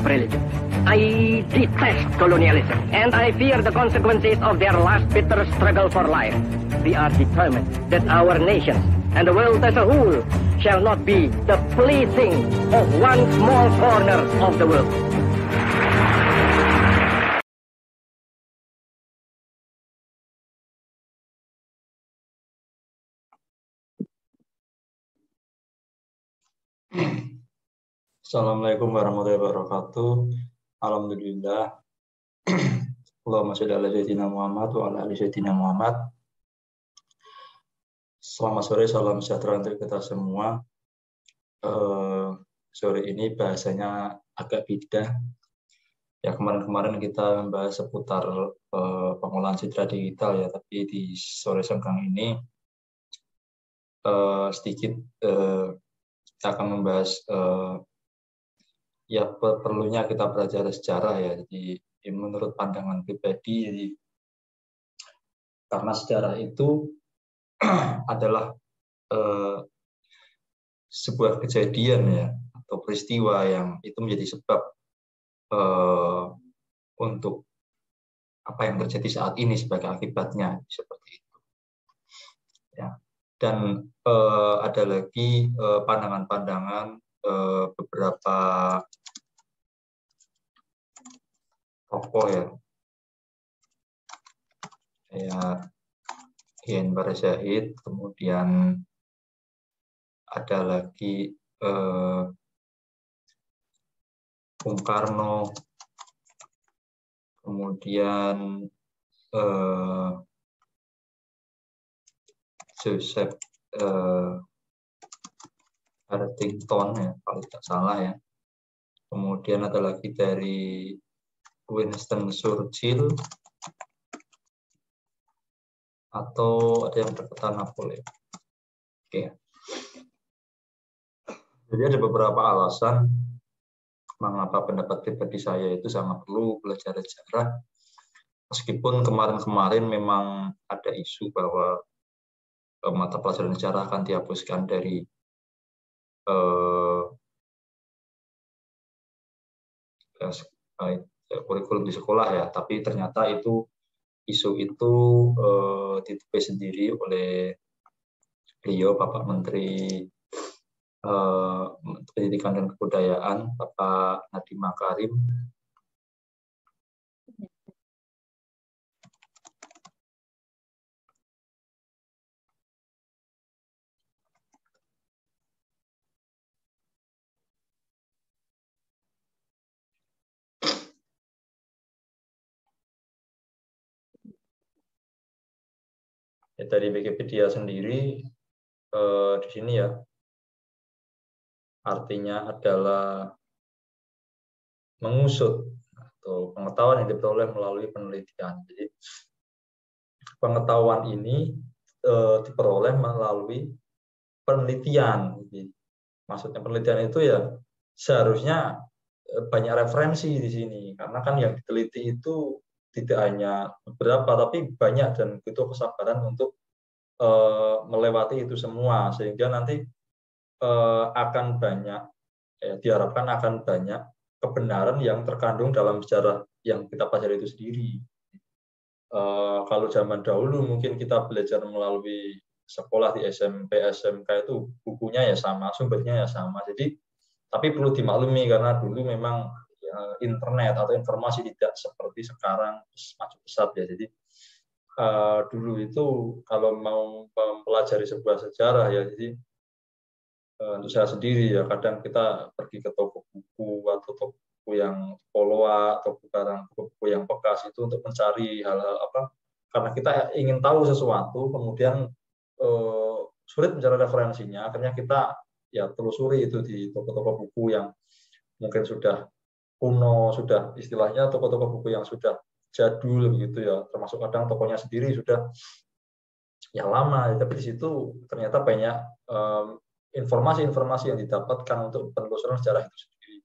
religion. I detest colonialism, and I fear the consequences of their last bitter struggle for life. We are determined that our nations and the world as a whole shall not be the plaything of one small corner of the world. Assalamualaikum warahmatullahi wabarakatuh. Alhamdulillah. Allahumma sholli ala sayyidina Muhammad wa ala ali sayyidina Muhammad. Selamat sore, salam sejahtera untuk kita semua. Sore ini bahasanya agak beda. Ya, kemarin kita membahas seputar pengolahan citra digital ya, tapi di sore senggang ini sedikit kita akan membahas ya perlunya kita belajar sejarah ya. Jadi menurut pandangan pribadi, jadi karena sejarah itu adalah sebuah kejadian ya atau peristiwa yang itu menjadi sebab untuk apa yang terjadi saat ini sebagai akibatnya seperti itu. Ya. Dan ada lagi pandangan-pandangan beberapa tokoh ya, kayak Kiai Barazahid, kemudian ada lagi Bung Karno, kemudian Joseph Huntington ya, kalau tidak salah ya. Kemudian ada lagi dari Winston Churchill, atau ada yang berkata Napoleon. Oke. Jadi ada beberapa alasan mengapa pendapat pribadi saya itu sangat perlu belajar sejarah. Meskipun kemarin-kemarin memang ada isu bahwa mata pelajaran sejarah akan dihapuskan dari kurikulum di sekolah ya, tapi ternyata isu itu ditepis sendiri oleh beliau, Bapak Menteri Pendidikan dan Kebudayaan, Bapak Nadiem Makarim. Ya, dari Wikipedia sendiri di sini ya, artinya adalah mengusut atau pengetahuan yang diperoleh melalui penelitian. Jadi pengetahuan ini diperoleh melalui penelitian. Jadi, maksudnya penelitian itu ya seharusnya banyak referensi di sini, karena kan yang diteliti itu tidak hanya beberapa tapi banyak, dan butuh kesabaran untuk melewati itu semua, sehingga nanti akan banyak diharapkan akan banyak kebenaran yang terkandung dalam sejarah yang kita pelajari itu sendiri. Kalau zaman dahulu mungkin kita belajar melalui sekolah di SMP, SMK itu bukunya ya sama, sumbernya ya sama. Jadi tapi perlu dimaklumi karena dulu memang internet atau informasi tidak seperti sekarang maju pesat ya. Jadi dulu itu kalau mau mempelajari sebuah sejarah ya, jadi untuk saya sendiri ya, kadang kita pergi ke toko buku atau toko buku yang poloa atau toko buku yang bekas itu untuk mencari hal-hal apa, karena kita ingin tahu sesuatu, kemudian sulit mencari referensinya, akhirnya kita ya telusuri itu di toko-toko buku yang mungkin sudah kuno, sudah istilahnya toko-toko buku yang sudah jadul begitu ya, termasuk kadang tokonya sendiri sudah ya lama, tapi di situ ternyata banyak informasi-informasi yang didapatkan untuk penelusuran sejarah itu sendiri.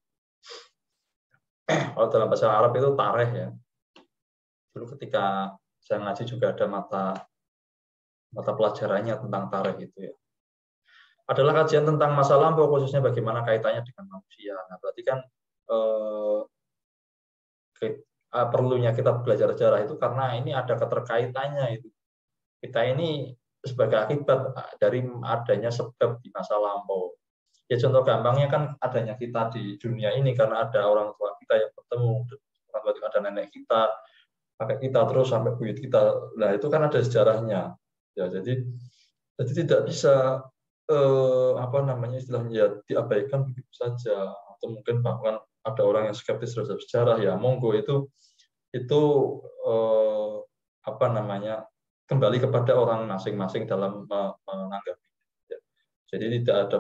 Kalau dalam bahasa Arab itu tarikh ya. Dulu ketika saya ngaji juga ada mata pelajarannya tentang tarikh itu ya. Adalah kajian tentang masa lampau, khususnya bagaimana kaitannya dengan manusia. Nah, berarti kan perlunya kita belajar sejarah itu karena ini ada keterkaitannya itu. Kita ini sebagai akibat dari adanya sebab di masa lampau. Ya contoh gampangnya kan adanya kita di dunia ini karena ada orang tua kita yang bertemu, orang tua kita, ada nenek kita, kakek kita, terus sampai buyut kita. Nah itu kan ada sejarahnya. Ya jadi tidak bisa apa namanya istilahnya ya diabaikan begitu saja, atau mungkin bahkan ada orang yang skeptis terhadap sejarah, ya monggo itu apa namanya kembali kepada orang masing-masing dalam menanggapi. Ya. Jadi tidak ada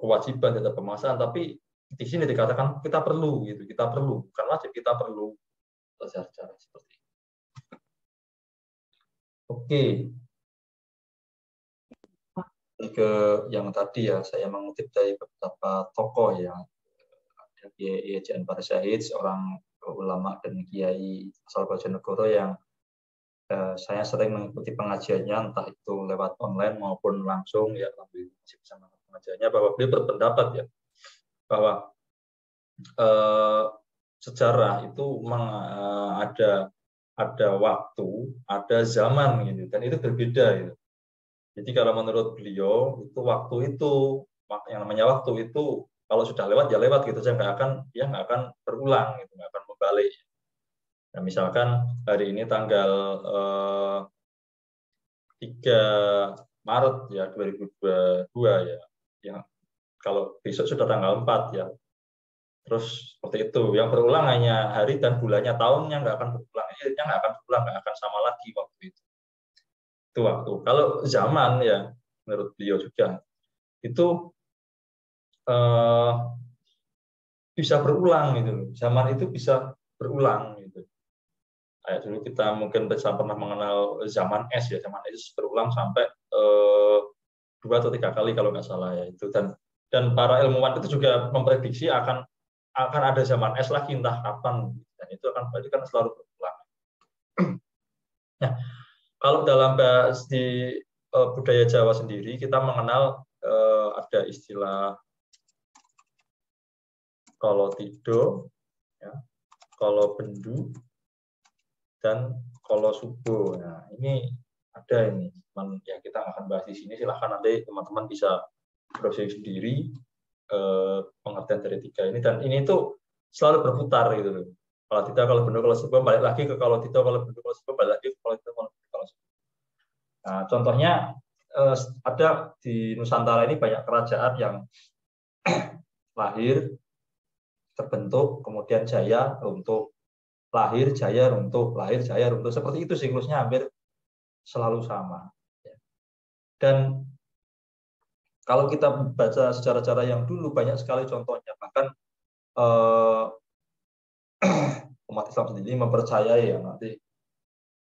kewajiban, tidak ada pemaksaan, tapi di sini dikatakan kita perlu gitu, kita perlu, bukan wajib, kita perlu belajar sejarah seperti itu. Oke. Ke yang tadi ya, saya mengutip dari beberapa tokoh ya, ada Kiai Haji Anwar Zahid, seorang ulama dan kiai asal Bojonegoro yang saya sering mengikuti pengajiannya, entah itu lewat online maupun langsung ya, masih bersama pengajiannya, bahwa beliau berpendapat ya bahwa sejarah itu memang ada waktu, ada zaman gitu, dan itu berbeda gitu. Jadi kalau menurut beliau itu waktu itu, yang namanya waktu itu kalau sudah lewat ya lewat gitu saja, nggak akan berulang gitu, nggak akan membalik. Nah, misalkan hari ini tanggal 3 Maret ya 2022 ya, kalau besok sudah tanggal 4 ya, terus seperti itu. Yang berulang hanya hari dan bulannya, tahunnya nggak akan berulang, nggak akan berulang, nggak akan sama lagi waktu itu. Itu waktu. Kalau zaman ya menurut beliau juga itu bisa berulang gitu. Zaman itu bisa berulang gitu. Kayak dulu kita mungkin pernah mengenal zaman es ya, zaman es berulang sampai 2 atau 3 kali kalau nggak salah ya itu, dan para ilmuwan itu juga memprediksi akan ada zaman es lagi entah kapan, dan itu akan berarti kan selalu berulang. Nah, kalau dalam di budaya Jawa sendiri kita mengenal ada istilah Kolotido, ya, Kolobendu, dan Kolosubo. Nah, ini ada ini, ya kita akan bahas di sini. Silahkan nanti teman-teman bisa browsing sendiri pengertian dari 3 ini, dan ini tuh selalu berputar gitu. Kalau tidak, kalau bendu, kalau subo, balik lagi ke kalau tidak, kalau bendu, kalau subo, balik lagi ke kalau tidak, kalau bendu, kalau subo. Nah, contohnya ada di Nusantara ini banyak kerajaan yang lahir, terbentuk, kemudian jaya, runtuh, lahir, jaya, runtuh, lahir, jaya, runtuh. Seperti itu siklusnya hampir selalu sama. Dan kalau kita baca sejarah-sejarah yang dulu banyak sekali contohnya, bahkan umat Islam sendiri mempercayai ya nanti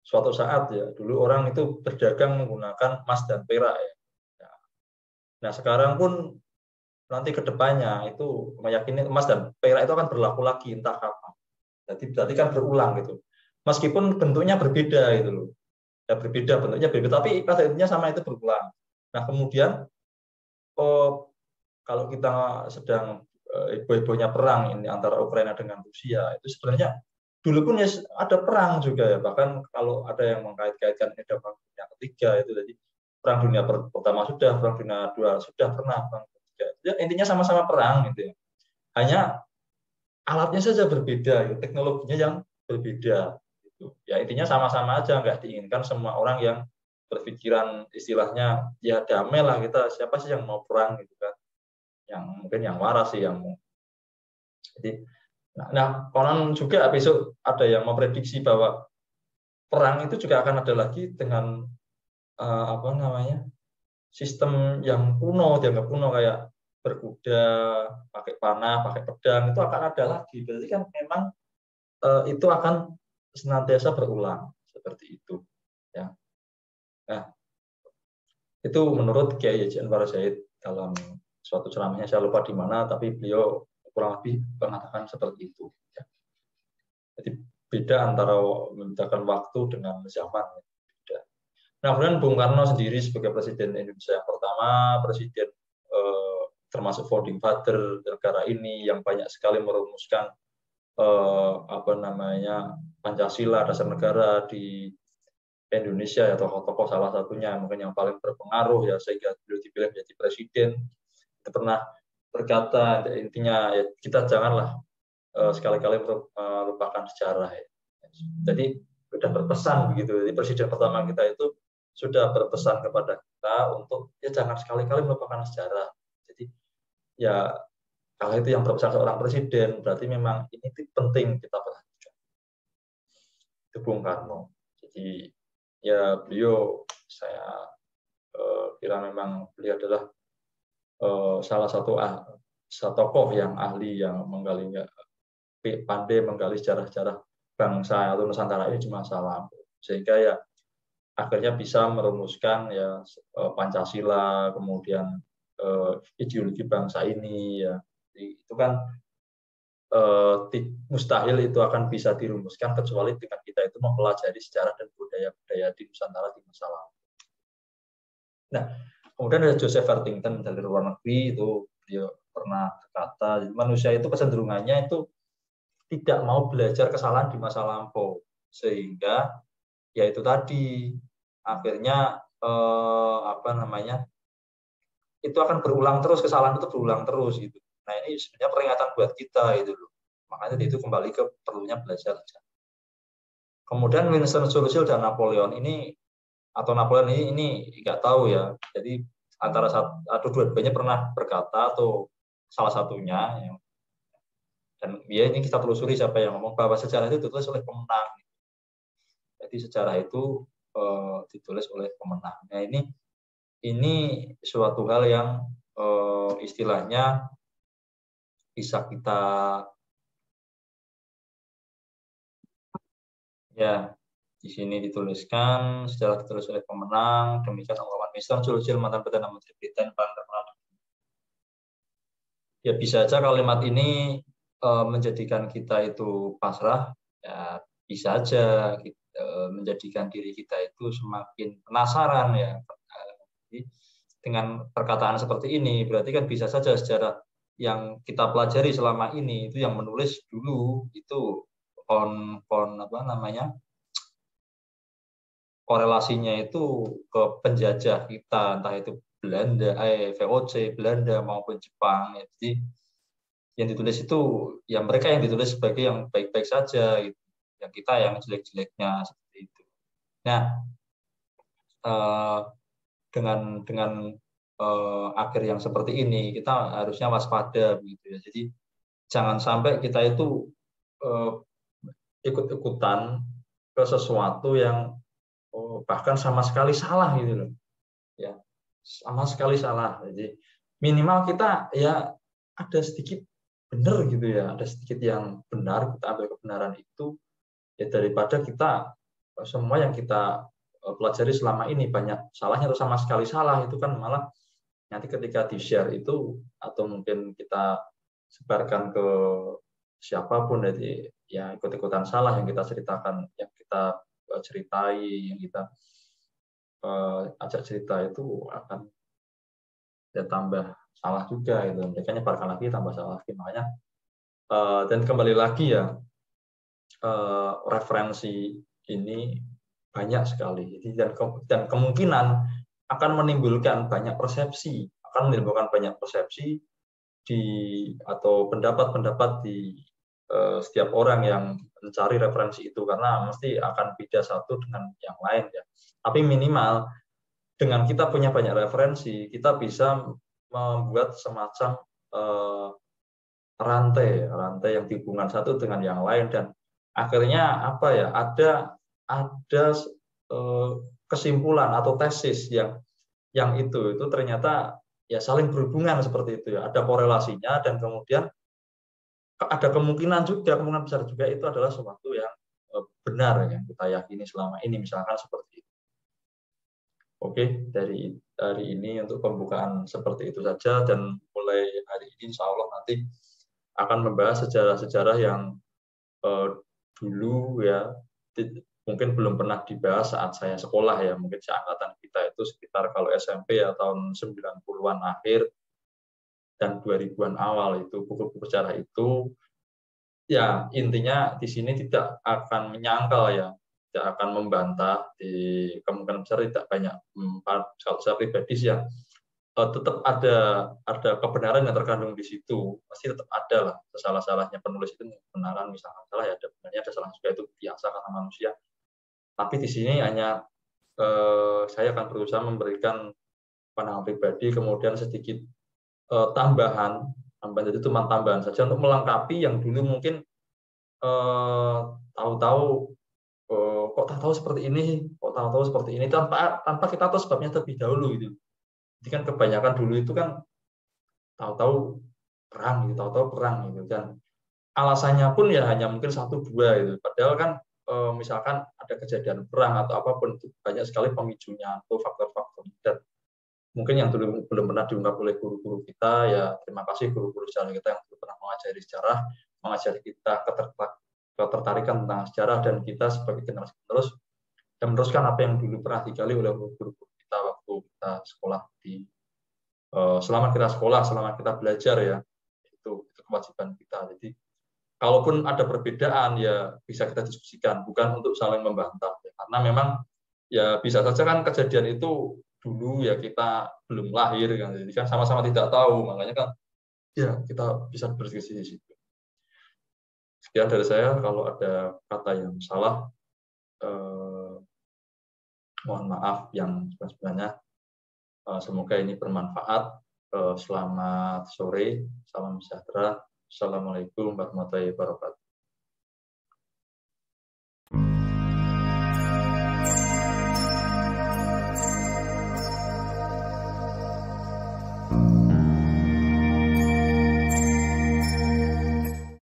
suatu saat ya, dulu orang itu berdagang menggunakan emas dan perak ya. Nah sekarang pun nanti kedepannya itu meyakini emas dan perak itu akan berlaku lagi entah kapan. Jadi berarti kan berulang gitu. Meskipun bentuknya berbeda gitu loh. Ya berbeda, bentuknya berbeda, tapi pada intinya sama, itu berulang. Nah kemudian kalau kita sedang heboh-hebohnya perang ini antara Ukraina dengan Rusia, itu sebenarnya dulu pun ya ada perang juga ya, bahkan kalau ada yang mengkait-kaitkan ini ada perang dunia ketiga itu, jadi perang dunia pertama sudah, perang dunia kedua sudah pernah, perang ketiga. Ya, intinya sama-sama perang gitu ya. Hanya alatnya saja berbeda, teknologinya yang berbeda. Gitu. Ya intinya sama-sama aja, nggak diinginkan semua orang yang berpikiran istilahnya ya damai lah kita, siapa sih yang mau perang gitu kan, yang mungkin yang waras sih yang mau. Jadi nah konon juga besok ada yang memprediksi bahwa perang itu juga akan ada lagi dengan apa namanya sistem yang kuno, dianggap kuno, kayak berkuda, pakai panah, pakai pedang, itu akan ada lagi. Berarti kan memang itu akan senantiasa berulang seperti itu ya. Nah itu menurut Kiai Haji Anwar Zahid dalam suatu ceramahnya, saya lupa di mana, tapi beliau kurang lebih mengatakan seperti itu ya. Jadi beda antara membedakan waktu dengan zaman. Beda. Nah kemudian Bung Karno sendiri sebagai Presiden Indonesia yang pertama, Presiden termasuk founding father negara ini yang banyak sekali merumuskan apa namanya Pancasila, dasar negara di Indonesia ya, tokoh-tokoh salah satunya mungkin yang paling berpengaruh ya sehingga beliau dipilih menjadi presiden, itu pernah berkata intinya ya, kita janganlah sekali-kali melupakan sejarah ya. Jadi sudah berpesan begitu. Jadi presiden pertama kita itu sudah berpesan kepada kita untuk ya jangan sekali-kali melupakan sejarah. Jadi ya kalau itu yang berpesan seorang presiden berarti memang ini penting kita perhatikan. Itu Bung Karno. Jadi ya beliau saya kira memang beliau adalah salah satu tokoh yang ahli yang pandai menggali sejarah-sejarah bangsa atau Nusantara ini di masa lampau, sehingga ya akhirnya bisa merumuskan ya Pancasila, kemudian ideologi bangsa ini ya. Jadi, itu kan mustahil itu akan bisa dirumuskan kecuali dengan kita itu mempelajari sejarah dan budaya-budaya di Nusantara di masa lalu. Nah, kemudian ada Joseph Worthington dari luar negeri, itu dia pernah berkata manusia itu kecenderungannya itu tidak mau belajar kesalahan di masa lampau, sehingga ya itu tadi akhirnya apa namanya itu akan berulang terus, kesalahan itu berulang terus gitu. Nah ini sebenarnya peringatan buat kita itu loh, makanya itu kembali ke perlunya belajar. Kemudian Winston Churchill dan Napoleon ini atau Napoleon ini nggak tahu ya, jadi antara atau dua-duanya pernah berkata atau salah satunya yang dan ya ini kita telusuri siapa yang ngomong bahwa sejarah itu ditulis oleh pemenang. Jadi sejarah itu ditulis oleh pemenang. Nah ini suatu hal yang istilahnya bisa kita ya di sini dituliskan sejarah ditulis oleh pemenang. Demikian ungkapan Winston Churchill mantan perdana menteri Britain ya bisa saja kalimat ini menjadikan kita itu pasrah, ya bisa aja menjadikan diri kita itu semakin penasaran ya. Jadi, dengan perkataan seperti ini berarti kan bisa saja sejarah yang kita pelajari selama ini itu yang menulis dulu itu apa namanya korelasinya itu ke penjajah kita, entah itu Belanda, VOC, Belanda maupun Jepang. Jadi yang ditulis itu ya mereka yang ditulis sebagai yang baik-baik saja gitu. Yang kita yang jelek-jeleknya seperti itu. Nah, dengan akhir yang seperti ini kita harusnya waspada gitu ya. Jadi jangan sampai kita itu ikut-ikutan ke sesuatu yang bahkan sama sekali salah gitu loh. Ya, sama sekali salah. Jadi minimal kita ya ada sedikit benar gitu ya, ada sedikit yang benar, kita ambil kebenaran itu ya daripada kita semua yang kita pelajari selama ini banyak salahnya atau sama sekali salah, itu kan malah nanti ketika di-share itu atau mungkin kita sebarkan ke siapapun, jadi ya ikut-ikutan salah yang kita ceritakan, yang kita ceritai, yang kita ajak cerita itu akan ya tambah salah juga itu, mereka nyebarkan lagi tambah salah lagi. Makanya dan kembali lagi ya referensi ini banyak sekali, dan kemungkinan akan menimbulkan banyak persepsi, atau pendapat-pendapat di setiap orang yang mencari referensi itu, karena mesti akan beda satu dengan yang lain ya. Tapi minimal dengan kita punya banyak referensi, kita bisa membuat semacam rantai yang dihubungkan satu dengan yang lain, dan akhirnya apa ya, ada kesimpulan atau tesis yang itu ternyata ya saling berhubungan seperti itu ya, ada korelasinya, dan kemudian ada kemungkinan besar juga itu adalah sesuatu yang benar yang kita yakini selama ini, misalkan seperti itu. Oke, dari ini untuk pembukaan seperti itu saja, dan mulai hari ini insya Allah nanti akan membahas sejarah-sejarah yang dulu ya mungkin belum pernah dibahas saat saya sekolah ya, mungkin seangkatan kita itu sekitar kalau SMP ya tahun 90-an akhir dan 2000-an awal itu buku-buku sejarah itu ya intinya di sini tidak akan menyangkal ya, tidak akan membantah, di kemungkinan besar tidak banyak. Kalau saya pribadi sih ya tetap ada kebenaran yang terkandung di situ, pasti tetap ada lah. Salah-salahnya penulis itu kebenaran, misalkan salah ya ada benarnya, ada salah juga, itu biasa karena manusia. Tapi di sini hanya saya akan berusaha memberikan pandangan pribadi, kemudian sedikit tambahan itu cuma tambahan saja untuk melengkapi yang dulu mungkin tahu-tahu kok tahu seperti ini, kok tahu seperti ini tanpa kita tahu sebabnya terlebih dahulu gitu. Jadi kan kebanyakan dulu itu kan tahu-tahu perang gitu kan. Alasannya pun ya hanya mungkin 1-2 gitu. Padahal kan misalkan ada kejadian perang atau apapun itu banyak sekali pemicunya atau faktor-faktor, dan mungkin yang dulu belum pernah diungkap oleh guru-guru kita. Ya terima kasih guru-guru sejarah kita yang belum pernah mengajari sejarah, mengajari kita ketertarikan tentang sejarah, dan kita sebagai generasi penerus yang meneruskan apa yang dulu pernah digali oleh guru-guru kita waktu kita sekolah selama kita belajar ya, itu kewajiban kita. Jadi kalaupun ada perbedaan ya bisa kita diskusikan, bukan untuk saling membantah ya. Karena memang ya bisa saja kan kejadian itu dulu ya kita belum lahir kan, jadi kan sama-sama tidak tahu, makanya kan ya kita bisa berdiskusi di situ. Sekian dari saya, kalau ada kata yang salah mohon maaf yang sebenarnya. Semoga ini bermanfaat. Selamat sore, salam sejahtera. Assalamualaikum warahmatullahi wabarakatuh.